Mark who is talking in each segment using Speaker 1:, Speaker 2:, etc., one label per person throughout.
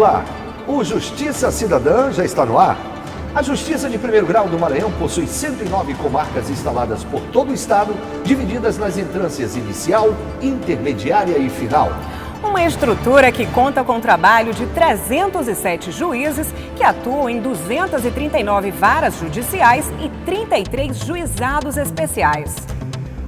Speaker 1: Olá, o Justiça Cidadã já está no ar. A Justiça de Primeiro Grau do Maranhão possui 109 comarcas instaladas por todo o estado, divididas nas entrâncias inicial, intermediária e final.
Speaker 2: Uma estrutura que conta com o trabalho de 307 juízes que atuam em 239 varas judiciais e 33 juizados especiais.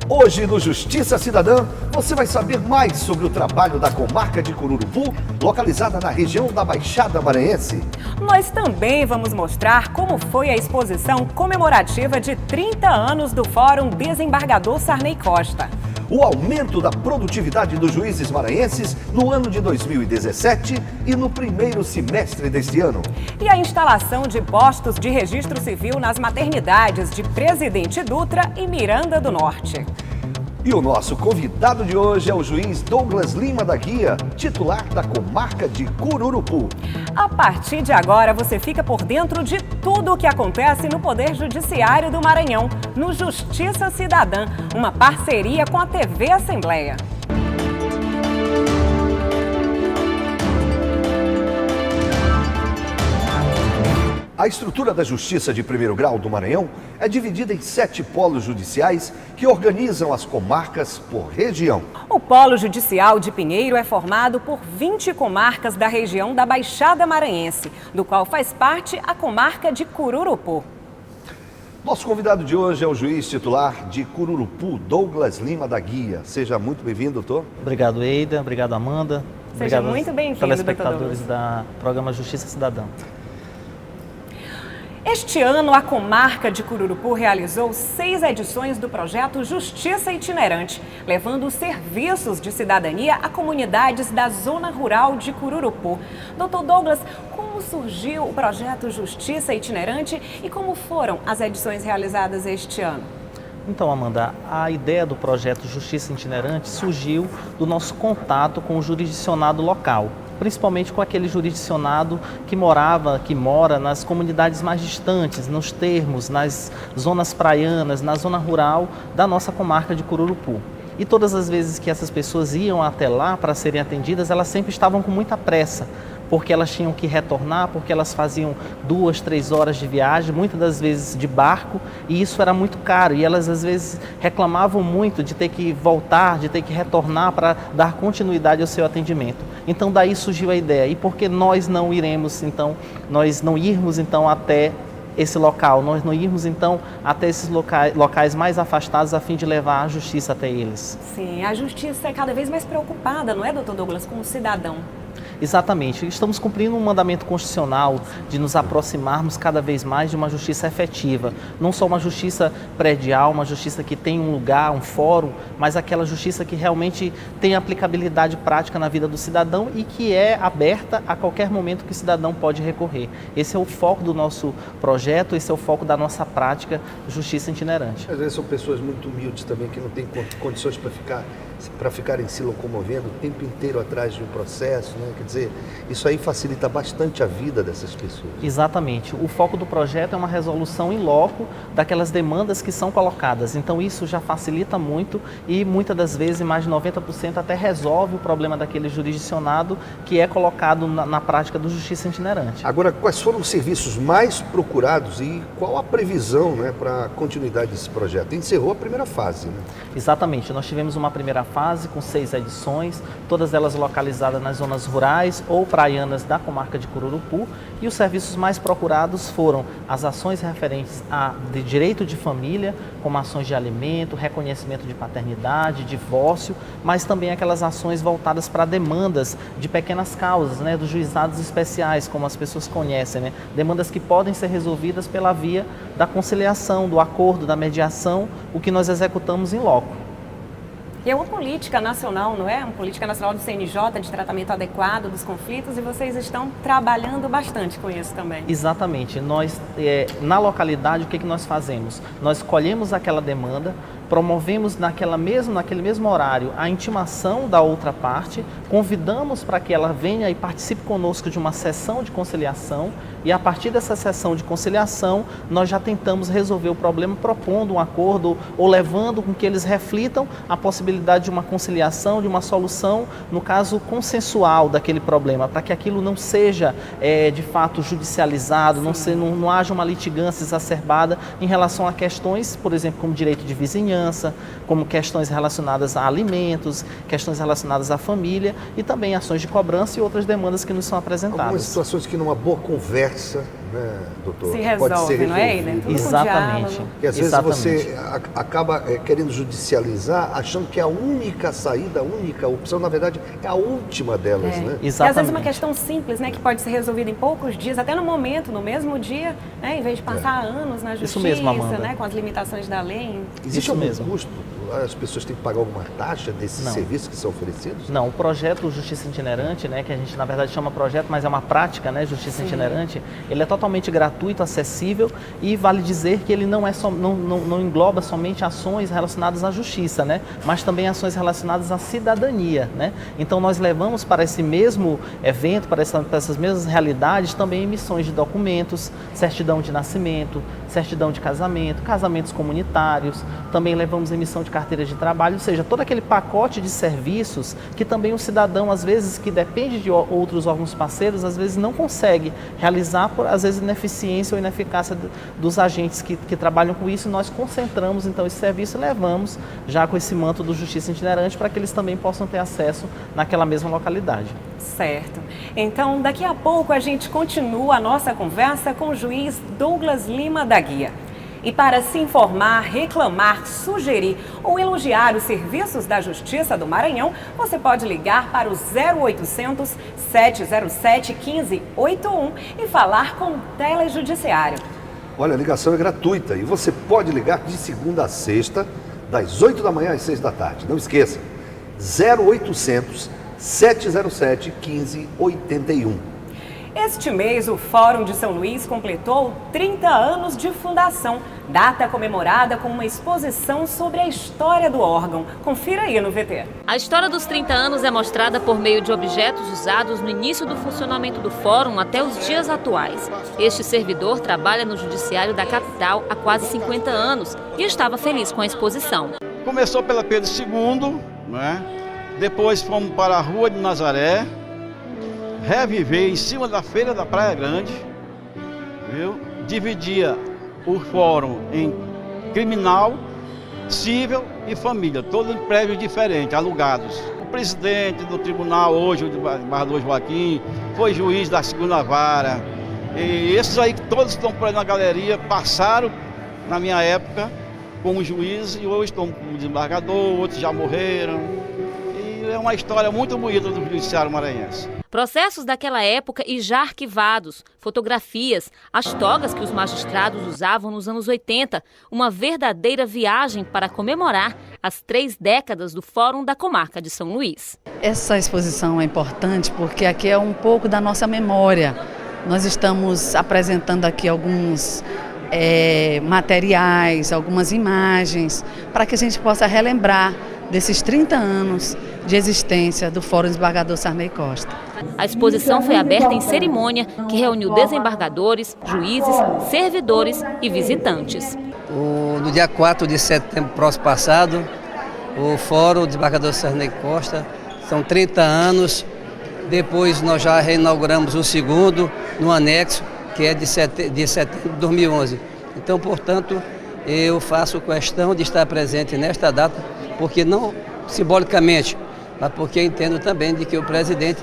Speaker 1: Hoje, no Justiça Cidadã, você vai saber mais sobre o trabalho da comarca de Cururupu, localizada na região da Baixada Maranhense.
Speaker 2: Nós também vamos mostrar como foi a exposição comemorativa de 30 anos do Fórum Desembargador Sarney Costa.
Speaker 1: O aumento da produtividade dos juízes maranhenses no ano de 2017 e no primeiro semestre deste ano.
Speaker 2: E a instalação de postos de registro civil nas maternidades de Presidente Dutra e Miranda do Norte.
Speaker 1: E o nosso convidado de hoje é o juiz Douglas Lima da Guia, titular da comarca de Cururupu.
Speaker 2: A partir de agora, você fica por dentro de tudo o que acontece no Poder Judiciário do Maranhão, no Justiça Cidadã, uma parceria com a TV Assembleia.
Speaker 1: A estrutura da Justiça de Primeiro Grau do Maranhão é dividida em 7 polos judiciais que organizam as comarcas por região.
Speaker 2: O Polo Judicial de Pinheiro é formado por 20 comarcas da região da Baixada Maranhense, do qual faz parte a comarca de Cururupu.
Speaker 1: Nosso convidado de hoje é o juiz titular de Cururupu, Douglas Lima da Guia. Seja muito bem-vindo, doutor.
Speaker 3: Obrigado, Eida. Obrigado, Amanda.
Speaker 2: Seja
Speaker 3: obrigado
Speaker 2: muito bem-vindo,
Speaker 3: telespectadores da programa Justiça Cidadã.
Speaker 2: Este ano, a comarca de Cururupu realizou 6 edições do projeto Justiça Itinerante, levando serviços de cidadania a comunidades da zona rural de Cururupu. Doutor Douglas, como surgiu o projeto Justiça Itinerante e como foram as edições realizadas este ano?
Speaker 3: Então, Amanda, a ideia do projeto Justiça Itinerante surgiu do nosso contato com o jurisdicionado local, principalmente com aquele jurisdicionado que mora nas comunidades mais distantes, nos termos, nas zonas praianas, na zona rural da nossa comarca de Cururupu. E todas as vezes que essas pessoas iam até lá para serem atendidas, elas sempre estavam com muita pressa, porque elas tinham que retornar, porque elas faziam 2, 3 horas de viagem, muitas das vezes de barco, e isso era muito caro, e elas às vezes reclamavam muito de ter que voltar, de ter que retornar para dar continuidade ao seu atendimento. Então daí surgiu a ideia, e por que nós não irmos então até esse local, nós não irmos então até esses locais mais afastados a fim de levar a justiça até eles?
Speaker 2: Sim, a justiça é cada vez mais preocupada, não é, doutor Douglas, com o cidadão?
Speaker 3: Exatamente. Estamos cumprindo um mandamento constitucional de nos aproximarmos cada vez mais de uma justiça efetiva. Não só uma justiça predial, uma justiça que tem um lugar, um fórum, mas aquela justiça que realmente tem aplicabilidade prática na vida do cidadão e que é aberta a qualquer momento que o cidadão pode recorrer. Esse é o foco do nosso projeto, esse é o foco da nossa prática Justiça Itinerante.
Speaker 1: Às vezes são pessoas muito humildes também que não têm condições para ficarem se locomovendo o tempo inteiro atrás de um processo, né? Quer dizer, isso aí facilita bastante a vida dessas pessoas.
Speaker 3: Exatamente. O foco do projeto é uma resolução in loco daquelas demandas que são colocadas. Então isso já facilita muito e muitas das vezes, mais de 90%, até resolve o problema daquele jurisdicionado que é colocado na prática do Justiça Itinerante.
Speaker 1: Agora, quais foram os serviços mais procurados e qual a previsão, né, para a continuidade desse projeto? Encerrou a primeira fase, né?
Speaker 3: Exatamente. Nós tivemos uma primeira fase com 6 edições, todas elas localizadas nas zonas rurais ou praianas da comarca de Cururupu, e os serviços mais procurados foram as ações referentes de direito de família, como ações de alimento, reconhecimento de paternidade, divórcio, mas também aquelas ações voltadas para demandas de pequenas causas, né, dos juizados especiais, como as pessoas conhecem, né, demandas que podem ser resolvidas pela via da conciliação, do acordo, da mediação, o que nós executamos em loco.
Speaker 2: E é uma política nacional, não é? Uma política nacional do CNJ de tratamento adequado dos conflitos, e vocês estão trabalhando bastante com isso também.
Speaker 3: Exatamente. Nós, na localidade, o que nós fazemos? Nós colhemos aquela demanda, promovemos naquele mesmo horário a intimação da outra parte, convidamos para que ela venha e participe conosco de uma sessão de conciliação, e a partir dessa sessão de conciliação nós já tentamos resolver o problema propondo um acordo ou levando com que eles reflitam a possibilidade de uma conciliação, de uma solução, no caso consensual daquele problema, para que aquilo não seja de fato judicializado, não haja uma litigância exacerbada em relação a questões, por exemplo, como direito de vizinhança, como questões relacionadas a alimentos, questões relacionadas à família e também ações de cobrança e outras demandas que nos são apresentadas.
Speaker 1: Algumas situações que numa boa conversa, né, doutor,
Speaker 2: se resolve,
Speaker 1: pode ser
Speaker 2: não é, né?
Speaker 3: Exatamente.
Speaker 1: Porque às vezes você acaba querendo judicializar, achando que é a única saída, a única opção, na verdade, é a última delas, né?
Speaker 2: Exatamente. E às vezes uma questão simples, né, que pode ser resolvida em poucos dias, até no momento, no mesmo dia, né, em vez de passar anos na justiça,
Speaker 3: isso mesmo, Amanda,
Speaker 2: né, com as limitações da lei.
Speaker 1: Existe algum custo? As pessoas têm que pagar alguma taxa desses serviços que são oferecidos?
Speaker 3: Não, o projeto Justiça Itinerante, né, que a gente na verdade chama projeto, mas é uma prática, né, Justiça Itinerante, ele é totalmente gratuito, acessível e vale dizer que ele não engloba somente ações relacionadas à justiça, né, mas também ações relacionadas à cidadania, né. Então nós levamos para esse mesmo evento, para essas mesmas realidades, também emissões de documentos, certidão de nascimento, certidão de casamento, casamentos comunitários, também levamos emissão de carteira de trabalho, ou seja, todo aquele pacote de serviços que também o cidadão, às vezes, que depende de outros órgãos parceiros, às vezes não consegue realizar por, às vezes, ineficiência ou ineficácia dos agentes que trabalham com isso, e nós concentramos, então, esse serviço e levamos já com esse manto do Justiça Itinerante para que eles também possam ter acesso naquela mesma localidade.
Speaker 2: Certo. Então, daqui a pouco a gente continua a nossa conversa com o juiz Douglas Lima da Guia. E para se informar, reclamar, sugerir ou elogiar os serviços da Justiça do Maranhão, você pode ligar para o 0800 707 1581 e falar com o Telejudiciário.
Speaker 1: Olha, a ligação é gratuita e você pode ligar de segunda a sexta, das 8 da manhã às 6 da tarde. Não esqueça, 0800 707 1581.
Speaker 2: Este mês, o Fórum de São Luís completou 30 anos de fundação, data comemorada com uma exposição sobre a história do órgão. Confira aí no VT.
Speaker 4: A história dos 30 anos é mostrada por meio de objetos usados no início do funcionamento do Fórum até os dias atuais. Este servidor trabalha no Judiciário da capital há quase 50 anos e estava feliz com a exposição.
Speaker 5: Começou pela Pedro II, né? Depois fomos para a Rua de Nazaré, reviver em cima da Feira da Praia Grande, viu? Dividia o fórum em criminal, civil e família, todos em prédios diferentes, alugados. O presidente do tribunal hoje, o desembargador Joaquim, foi juiz da segunda vara. E esses aí que todos estão por aí na galeria passaram, na minha época, como juiz e hoje estão como desembargador, outros já morreram. E é uma história muito bonita do Judiciário Maranhense.
Speaker 4: Processos daquela época e já arquivados, fotografias, as togas que os magistrados usavam nos anos 80, uma verdadeira viagem para comemorar as 3 décadas do Fórum da Comarca de São Luís.
Speaker 6: Essa exposição é importante porque aqui é um pouco da nossa memória. Nós estamos apresentando aqui alguns materiais, algumas imagens, para que a gente possa relembrar desses 30 anos de existência do Fórum Desembargador Sarney Costa.
Speaker 4: A exposição foi aberta em cerimônia que reuniu desembargadores, juízes, servidores e visitantes.
Speaker 7: No dia 4 de setembro próximo passado, o Fórum Desembargador Sarney Costa, são 30 anos, depois nós já reinauguramos o segundo no anexo, que é de setembro de 2011. Então, portanto, eu faço questão de estar presente nesta data, porque não simbolicamente, mas porque entendo também de que o presidente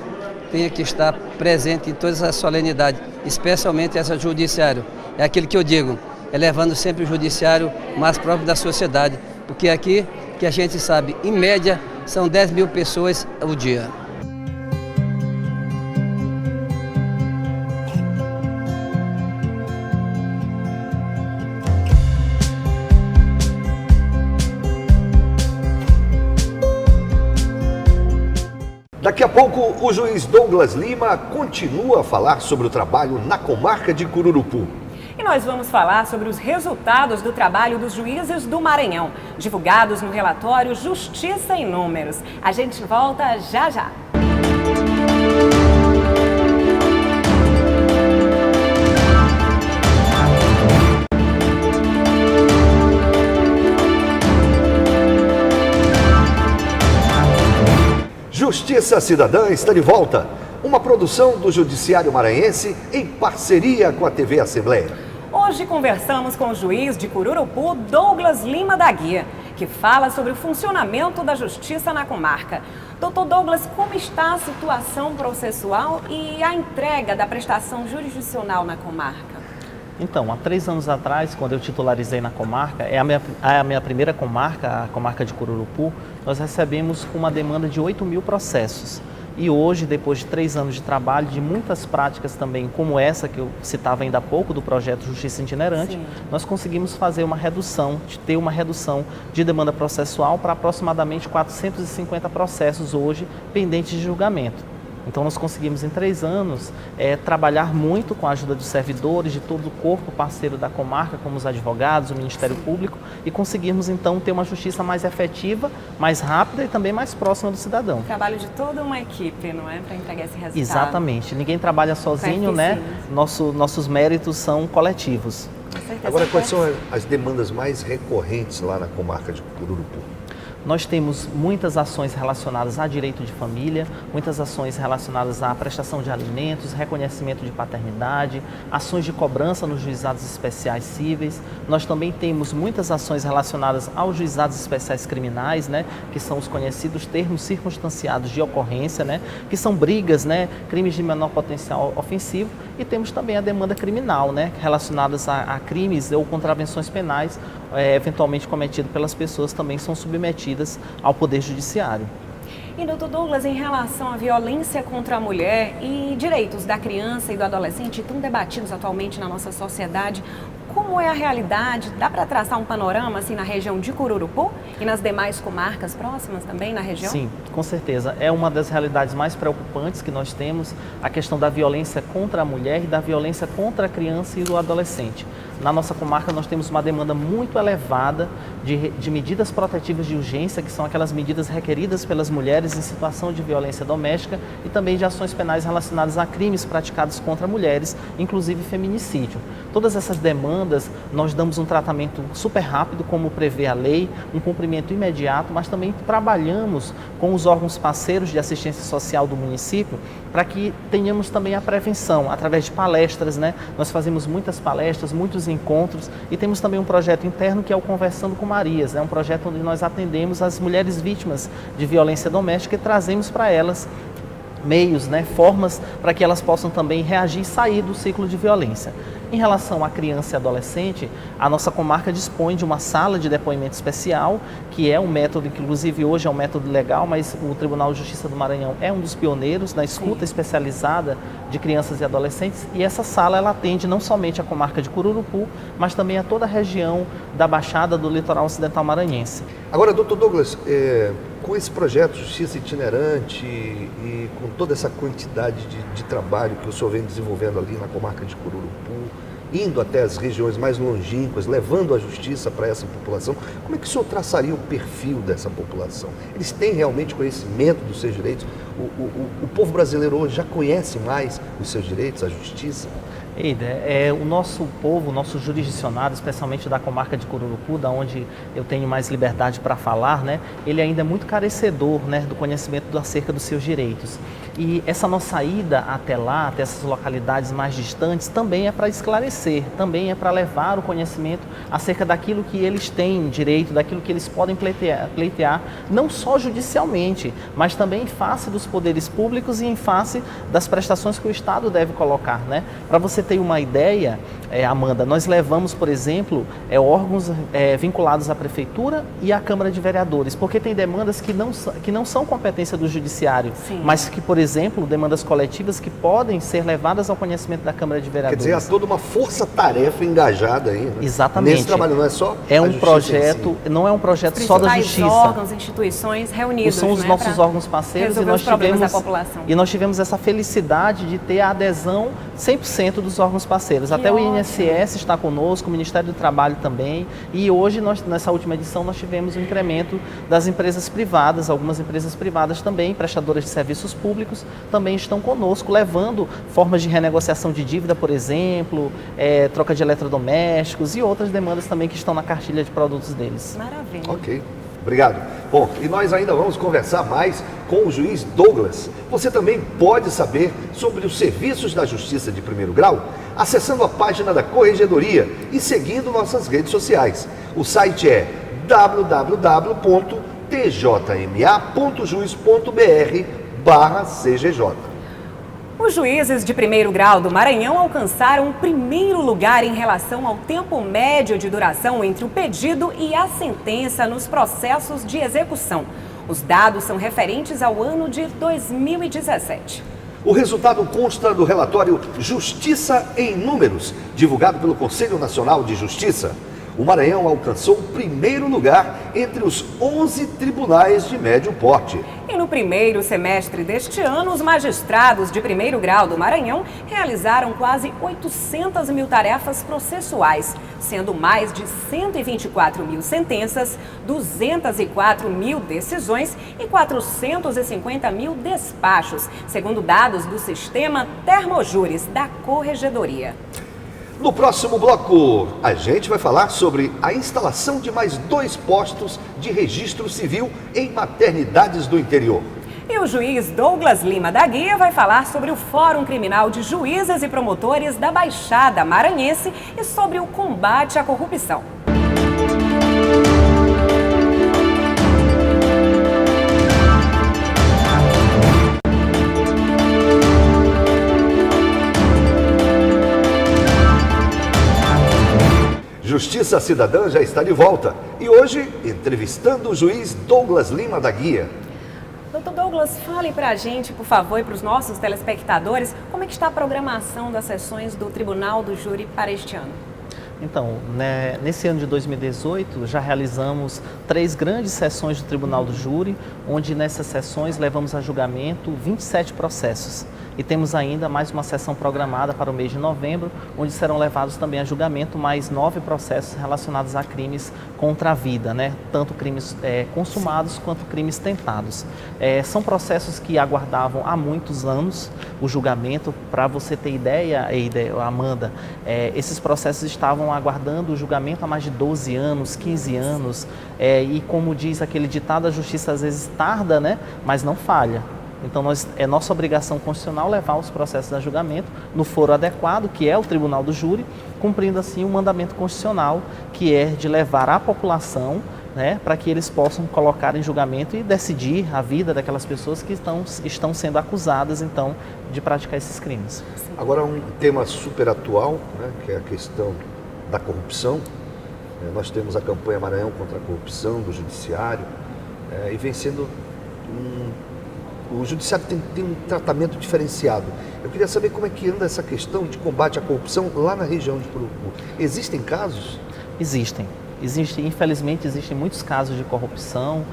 Speaker 7: tenha que estar presente em todas as solenidades, especialmente essa judiciário. É aquilo que eu digo, elevando sempre o judiciário mais próximo da sociedade, porque aqui, que a gente sabe, em média, são 10 mil pessoas ao dia.
Speaker 1: Daqui a pouco, o juiz Douglas Lima continua a falar sobre o trabalho na comarca de Cururupu.
Speaker 2: E nós vamos falar sobre os resultados do trabalho dos juízes do Maranhão, divulgados no relatório Justiça em Números. A gente volta já já.
Speaker 1: Justiça Cidadã está de volta. Uma produção do Judiciário Maranhense em parceria com a TV Assembleia.
Speaker 2: Hoje conversamos com o juiz de Cururupu, Douglas Lima da Guia, que fala sobre o funcionamento da justiça na comarca. Doutor Douglas, como está a situação processual e a entrega da prestação jurisdicional na comarca?
Speaker 3: Então, há 3 anos atrás, quando eu titularizei na comarca, é a minha primeira comarca, a comarca de Cururupu, nós recebemos uma demanda de 8.000 processos. E hoje, depois de 3 anos de trabalho, de muitas práticas também, como essa que eu citava ainda há pouco, do projeto Justiça Itinerante, nós conseguimos fazer uma redução, ter uma redução de demanda processual para aproximadamente 450 processos hoje pendentes de julgamento. Então nós conseguimos em 3 anos trabalhar muito com a ajuda dos servidores, de todo o corpo parceiro da comarca, como os advogados, o Ministério Público, e conseguirmos então ter uma justiça mais efetiva, mais rápida e também mais próxima do cidadão.
Speaker 2: Trabalho de toda uma equipe, não é? Para entregar esse resultado.
Speaker 3: Exatamente. Ninguém trabalha sozinho, né? Nossos méritos são coletivos.
Speaker 1: Agora, quais são as demandas mais recorrentes lá na comarca de Cururupu?
Speaker 3: Nós temos muitas ações relacionadas a direito de família, muitas ações relacionadas à prestação de alimentos, reconhecimento de paternidade, ações de cobrança nos juizados especiais cíveis. Nós também temos muitas ações relacionadas aos juizados especiais criminais, né, que são os conhecidos termos circunstanciados de ocorrência, né, que são brigas, né, crimes de menor potencial ofensivo, e temos também a demanda criminal, né, relacionadas a crimes ou contravenções penais, eventualmente cometidos pelas pessoas, também são submetidas ao Poder Judiciário.
Speaker 2: E, doutor Douglas, em relação à violência contra a mulher e direitos da criança e do adolescente tão debatidos atualmente na nossa sociedade, como é a realidade? Dá para traçar um panorama assim na região de Cururupu e nas demais comarcas próximas também na região?
Speaker 3: Sim, com certeza. É uma das realidades mais preocupantes que nós temos, a questão da violência contra a mulher e da violência contra a criança e o adolescente. Na nossa comarca nós temos uma demanda muito elevada de medidas protetivas de urgência, que são aquelas medidas requeridas pelas mulheres em situação de violência doméstica, e também de ações penais relacionadas a crimes praticados contra mulheres, inclusive feminicídio. Todas essas demandas nós damos um tratamento super rápido, como prevê a lei, um cumprimento imediato, mas também trabalhamos com os órgãos parceiros de assistência social do município para que tenhamos também a prevenção, através de palestras, né? Nós fazemos muitas palestras, muitos encontros, e temos também um projeto interno que é o Conversando com Marias, é um projeto onde nós atendemos as mulheres vítimas de violência doméstica e trazemos para elas meios, né, formas para que elas possam também reagir e sair do ciclo de violência. Em relação à criança e adolescente, a nossa comarca dispõe de uma sala de depoimento especial, que é um método, que inclusive hoje é um método legal, mas o Tribunal de Justiça do Maranhão é um dos pioneiros na escuta especializada de crianças e adolescentes, e essa sala ela atende não somente a comarca de Cururupu, mas também a toda a região da Baixada do Litoral Ocidental Maranhense.
Speaker 1: Agora, doutor Douglas, com esse projeto Justiça Itinerante e com toda essa quantidade de trabalho que o senhor vem desenvolvendo ali na comarca de Cururupu, indo até as regiões mais longínquas, levando a justiça para essa população, como é que o senhor traçaria o perfil dessa população? Eles têm realmente conhecimento dos seus direitos? O povo brasileiro hoje já conhece mais os seus direitos, a justiça?
Speaker 3: O nosso povo, o nosso jurisdicionado, especialmente da comarca de Cururupu, da onde eu tenho mais liberdade para falar, né, ele ainda é muito carecedor, né, do conhecimento acerca dos seus direitos. E essa nossa ida até lá, até essas localidades mais distantes, também é para esclarecer, também é para levar o conhecimento acerca daquilo que eles têm direito, daquilo que eles podem pleitear, não só judicialmente, mas também em face dos poderes públicos e em face das prestações que o Estado deve colocar, né? Para você ter uma ideia, Amanda, nós levamos, por exemplo, órgãos vinculados à Prefeitura e à Câmara de Vereadores, porque tem demandas que não são competência do Judiciário, mas que, por exemplo, demandas coletivas que podem ser levadas ao conhecimento da Câmara de Vereadores.
Speaker 1: Quer dizer, há toda uma força-tarefa engajada aí, né?
Speaker 3: Exatamente.
Speaker 1: Nesse trabalho, não é só
Speaker 3: um projeto, não é um projeto só da Justiça.
Speaker 2: Órgãos, instituições reunidos,
Speaker 3: são os nossos órgãos parceiros, e nós
Speaker 2: problemas da população.
Speaker 3: E nós tivemos essa felicidade de ter a adesão 100% dos órgãos parceiros. Até o INSS está conosco, o Ministério do Trabalho também. E hoje, nessa última edição, nós tivemos um incremento das empresas privadas. Algumas empresas privadas também, prestadoras de serviços públicos, também estão conosco, levando formas de renegociação de dívida, por exemplo, troca de eletrodomésticos e outras demandas também que estão na cartilha de produtos deles.
Speaker 2: Maravilha.
Speaker 1: Ok, obrigado. Bom, e nós ainda vamos conversar mais com o juiz Douglas. Você também pode saber sobre os serviços da Justiça de Primeiro Grau acessando a página da Corregedoria e seguindo nossas redes sociais. O site é www.tjma.juiz.br/CGJ.
Speaker 2: Os juízes de primeiro grau do Maranhão alcançaram o primeiro lugar em relação ao tempo médio de duração entre o pedido e a sentença nos processos de execução. Os dados são referentes ao ano de 2017.
Speaker 1: O resultado consta do relatório Justiça em Números, divulgado pelo Conselho Nacional de Justiça. O Maranhão alcançou o primeiro lugar entre os 11 tribunais de médio porte.
Speaker 2: E no primeiro semestre deste ano, os magistrados de primeiro grau do Maranhão realizaram quase 800 mil tarefas processuais, sendo mais de 124 mil sentenças, 204 mil decisões e 450 mil despachos, segundo dados do sistema Termojúris da Corregedoria.
Speaker 1: No próximo bloco, a gente vai falar sobre a instalação de mais 2 postos de registro civil em maternidades do interior.
Speaker 2: E o juiz Douglas Lima da Guia vai falar sobre o Fórum Criminal de Juízes e Promotores da Baixada Maranhense e sobre o combate à corrupção.
Speaker 1: Justiça Cidadã já está de volta e hoje entrevistando o juiz Douglas Lima da Guia.
Speaker 2: Doutor Douglas, fale para a gente, por favor, e para os nossos telespectadores, como é que está a programação das sessões do Tribunal do Júri para este ano?
Speaker 3: Então, nesse ano de 2018, já realizamos 3 grandes sessões do Tribunal do Júri, onde nessas sessões levamos a julgamento 27 processos. E temos ainda mais uma sessão programada para o mês de novembro, onde serão levados também a julgamento mais 9 processos relacionados a crimes contra a vida, tanto crimes consumados quanto crimes tentados. São processos que aguardavam há muitos anos o julgamento. Para você ter ideia, Amanda, esses processos estavam aguardando o julgamento há mais de 12 anos, 15 anos, e como diz aquele ditado, a justiça às vezes tarda, mas não falha. Então, é nossa obrigação constitucional levar os processos a julgamento no foro adequado, que é o Tribunal do Júri, cumprindo assim o mandamento constitucional, que é de levar à população, para que eles possam colocar em julgamento e decidir a vida daquelas pessoas que estão sendo acusadas, então, de praticar esses crimes.
Speaker 1: Agora, um tema super atual, que é a questão da corrupção. Nós temos a campanha Maranhão contra a corrupção do Judiciário e vem sendo o Judiciário tem um tratamento diferenciado. Eu queria saber como é que anda essa questão de combate à corrupção lá na região de Cururupu. Existem casos?
Speaker 3: Existem. Infelizmente, existem muitos casos de corrupção.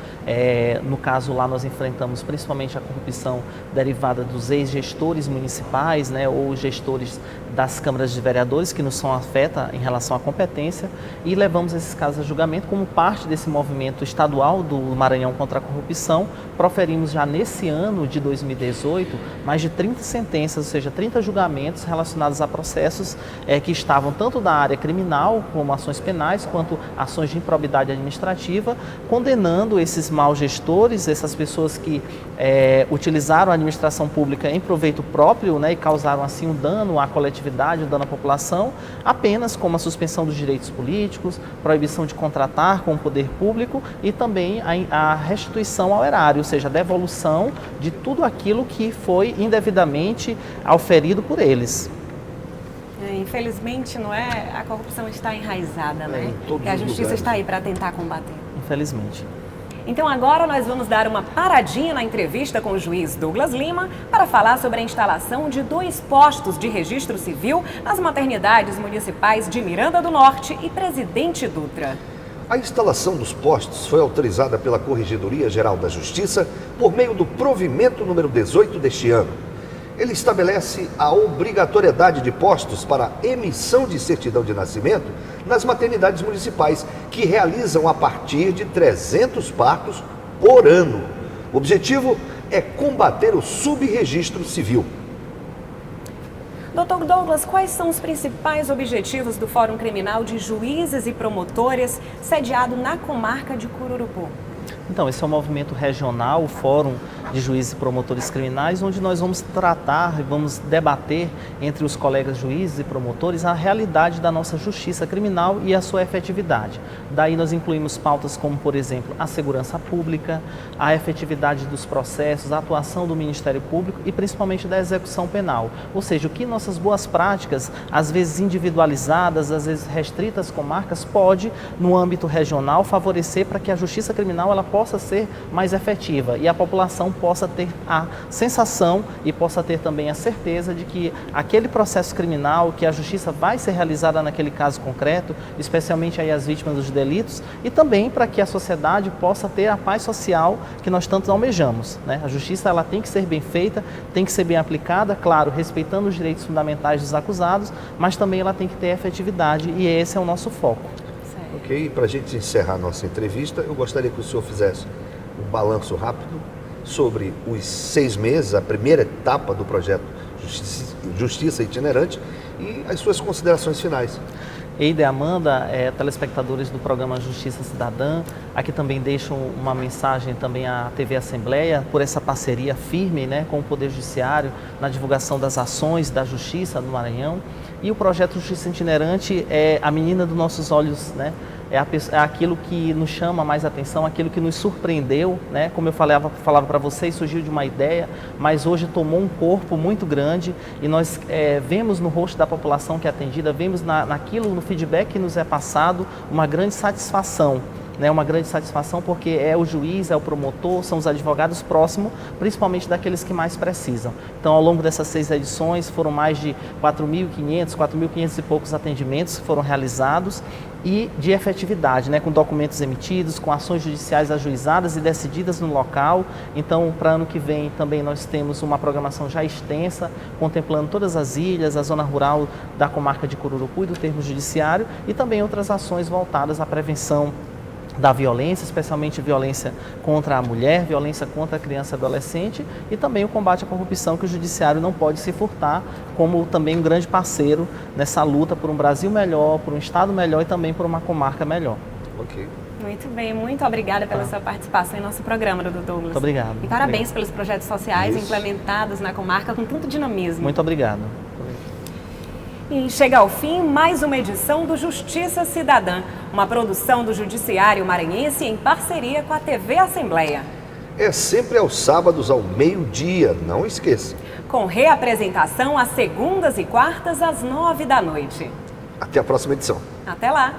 Speaker 3: No caso lá, nós enfrentamos principalmente a corrupção derivada dos ex-gestores municipais, ou gestores das câmaras de vereadores, que nos são afeta em relação à competência, e levamos esses casos a julgamento como parte desse movimento estadual do Maranhão contra a corrupção. Proferimos já nesse ano de 2018 mais de 30 sentenças, ou seja, 30 julgamentos relacionados a processos que estavam tanto da área criminal, como ações penais, quanto ações de improbidade administrativa, condenando esses maus gestores, essas pessoas que utilizaram a administração pública em proveito próprio, e causaram assim um dano à coletividade, um dano à população, apenas como a suspensão dos direitos políticos, proibição de contratar com o poder público e também a restituição ao erário, ou seja, a devolução de tudo aquilo que foi indevidamente auferido por eles.
Speaker 2: Infelizmente, a corrupção está enraizada,
Speaker 1: e
Speaker 2: a justiça está aí para tentar combater.
Speaker 3: Infelizmente.
Speaker 2: Então agora nós vamos dar uma paradinha na entrevista com o juiz Douglas Lima para falar sobre a instalação de 2 postos de registro civil nas maternidades municipais de Miranda do Norte e Presidente Dutra.
Speaker 1: A instalação dos postos foi autorizada pela Corregedoria Geral da Justiça por meio do provimento número 18 deste ano. Ele estabelece a obrigatoriedade de postos para emissão de certidão de nascimento nas maternidades municipais, que realizam a partir de 300 partos por ano. O objetivo é combater o subregistro civil.
Speaker 2: Dr. Douglas, quais são os principais objetivos do Fórum Criminal de Juízes e Promotores, sediado na comarca de Cururupu?
Speaker 3: Então, esse é um movimento regional, o Fórum de Juízes e Promotores Criminais, onde nós vamos tratar e vamos debater entre os colegas juízes e promotores a realidade da nossa justiça criminal e a sua efetividade. Daí nós incluímos pautas como, por exemplo, a segurança pública, a efetividade dos processos, a atuação do Ministério Público e principalmente da execução penal. Ou seja, o que nossas boas práticas, às vezes individualizadas, às vezes restritas às comarcas, pode, no âmbito regional, favorecer para que a justiça criminal ela possa ser mais efetiva e a população possa ter a sensação e possa ter também a certeza de que aquele processo criminal, que a justiça vai ser realizada naquele caso concreto, especialmente aí as vítimas dos delitos, e também para que a sociedade possa ter a paz social que nós tanto almejamos, né? A justiça ela tem que ser bem feita, tem que ser bem aplicada, claro, respeitando os direitos fundamentais dos acusados, mas também ela tem que ter efetividade e esse é o nosso foco.
Speaker 1: Ok, e para a gente encerrar a nossa entrevista, eu gostaria que o senhor fizesse um balanço rápido sobre os 6 meses, a primeira etapa do projeto Justiça Itinerante e as suas considerações finais.
Speaker 3: Eide e Amanda, telespectadores do programa Justiça Cidadã, aqui também deixo uma mensagem também à TV Assembleia por essa parceria firme, né, com o Poder Judiciário na divulgação das ações da Justiça no Maranhão. E o projeto Justiça Itinerante é a menina dos nossos olhos, né? É aquilo que nos chama mais atenção, aquilo que nos surpreendeu, né? Como eu falava para vocês, surgiu de uma ideia, mas hoje tomou um corpo muito grande e nós vemos no rosto da população que é atendida, vemos naquilo, no feedback que nos é passado, uma grande satisfação. Uma grande satisfação porque é o juiz, é o promotor, são os advogados próximos, principalmente daqueles que mais precisam. Então, ao longo dessas 6 edições, foram mais de 4.500 e poucos atendimentos que foram realizados e de efetividade, né, com documentos emitidos, com ações judiciais ajuizadas e decididas no local. Então, para ano que vem também nós temos uma programação já extensa, contemplando todas as ilhas, a zona rural da comarca de Cururupu e do termo judiciário e também outras ações voltadas à prevenção da violência, especialmente violência contra a mulher, violência contra a criança e adolescente e também o combate à corrupção, que o judiciário não pode se furtar, como também um grande parceiro nessa luta por um Brasil melhor, por um Estado melhor e também por uma comarca melhor.
Speaker 1: Ok.
Speaker 2: Muito bem, muito obrigada pela sua participação em nosso programa, Dr. Douglas.
Speaker 3: Muito obrigado.
Speaker 2: E parabéns pelos projetos sociais implementados na comarca com tanto dinamismo.
Speaker 3: Muito obrigado.
Speaker 2: E chega ao fim mais uma edição do Justiça Cidadã, uma produção do Judiciário Maranhense em parceria com a TV Assembleia.
Speaker 1: É sempre aos sábados ao meio-dia, não esqueça.
Speaker 2: Com reapresentação às segundas e quartas às 9 da noite.
Speaker 1: Até a próxima edição.
Speaker 2: Até lá!